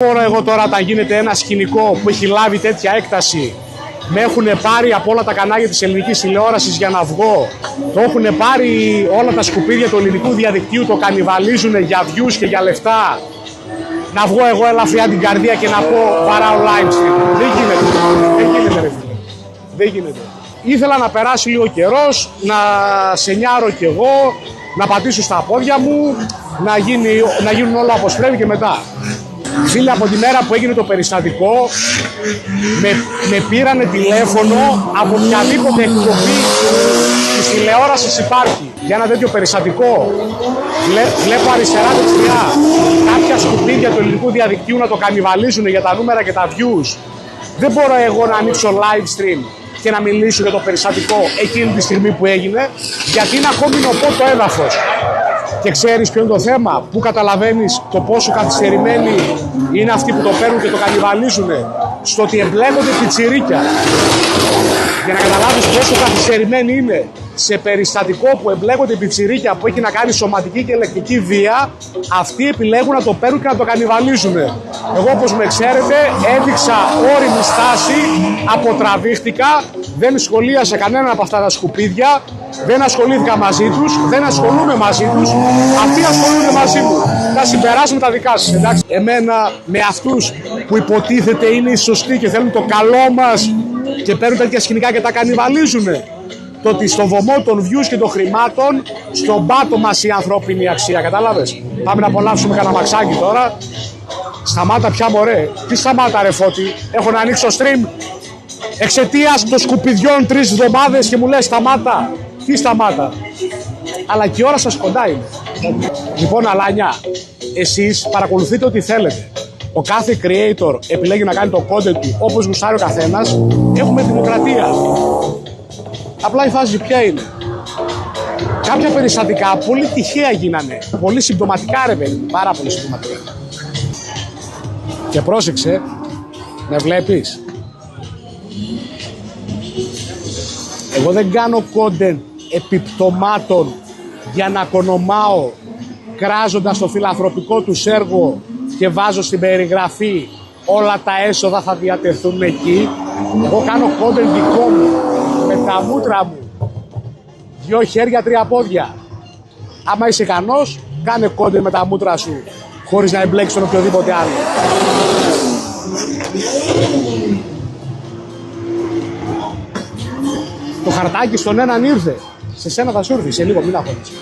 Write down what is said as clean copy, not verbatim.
Μπορώ εγώ τώρα, όταν γίνεται ένα σκηνικό που έχει λάβει τέτοια έκταση, με έχουν πάρει από όλα τα κανάλια της ελληνικής τηλεόρασης για να βγω, το έχουν πάρει όλα τα σκουπίδια του ελληνικού διαδικτύου, το κανιβαλίζουν για views και για λεφτά, να βγω εγώ ελαφριά την καρδία και να πω βαράω live stream. Δεν γίνεται, δεν γίνεται ρε φίλε, δεν γίνεται. Ήθελα να περάσει λίγο καιρός, να σενιάρω κι εγώ, να πατήσω στα πόδια μου, να γίνουν όλα όπως πρέπει και μετά. Φίλε, από τη μέρα που έγινε το περιστατικό, με πήρανε τηλέφωνο από οποιαδήποτε εκπομπή της τηλεόρασης υπάρχει. Για ένα τέτοιο περιστατικό, βλέπω αριστερά-δεξιά κάποια σκουπίδια του ελληνικού διαδικτύου να το κανιβαλίζουν για τα νούμερα και τα views. Δεν μπορώ εγώ να ανοίξω live stream και να μιλήσω για το περιστατικό εκείνη τη στιγμή που έγινε, γιατί είναι ακόμη νοπό το έδαφος. Και ξέρεις ποιο είναι το θέμα, που καταλαβαίνεις το πόσο καθυστερημένοι είναι αυτοί που το παίρνουν και το κανιβαλίζουν, στο ότι εμπλέκονται πιτσιρίκια. Για να καταλάβεις πόσο καθυστερημένοι είναι σε περιστατικό που εμπλέκονται πιτσιρίκια που έχει να κάνει σωματική και ελεκτική βία, αυτοί επιλέγουν να το παίρνουν και να το κανιβαλίζουν. Εγώ, όπως με ξέρετε, έδειξα όριμη στάση, αποτραβήχτηκα, δεν σχολίασα κανένα από αυτά τα σκουπίδια, δεν ασχολήθηκα μαζί τους, δεν ασχολούμαι μαζί τους, αυτοί ασχολούνται μαζί μου. Τα συμπεράσματα τα δικά σας, εντάξει. Εμένα με αυτούς που υποτίθεται είναι οι σωστοί και θέλουν το καλό μας και παίρνουν τέτοια σκηνικά και τα κανιβαλίζουν, το ότι στο βωμό των views και των χρημάτων, στον πάτο μας η ανθρώπινη αξία, κατάλαβες. Πάμε να απολαύσουμε κανένα μαξάκι τώρα. Σταμάτα πια μωρέ. Τι σταμάτα ρε Φώτη, έχω να ανοίξω stream εξαιτίας των σκουπιδιών 3 εβδομάδες και μου λες σταμάτα. Τι σταμάτα. Αλλά και η ώρα σας κοντά είναι. Λοιπόν αλάνια, εσείς παρακολουθείτε ό,τι θέλετε. Ο κάθε creator επιλέγει να κάνει το content του όπως γουστάρει ο καθένας. Έχουμε δημοκρατία. Απλά η φάση ποια είναι. Κάποια περιστατικά πολύ τυχαία γίνανε. Πολύ συμπτωματικά ρε παιδί, πάρα πολύ συμπτωματικά. Και πρόσεξε, με βλέπεις. Εγώ δεν κάνω content επιπτωμάτων για να κονομάω κράζοντας το φιλανθρωπικό τους έργο και βάζω στην περιγραφή όλα τα έσοδα θα διατεθούν εκεί. Εγώ κάνω content δικό μου, με τα μούτρα μου, 2 χέρια 3 πόδια. Άμα είσαι ικανός, κάνε content με τα μούτρα σου, χωρίς να εμπλέξεις τον οποιοδήποτε άλλο. Το χαρτάκι στον έναν ήρθε, σε σένα θα σου έρθει σε λίγο, μην αγχώνεσαι.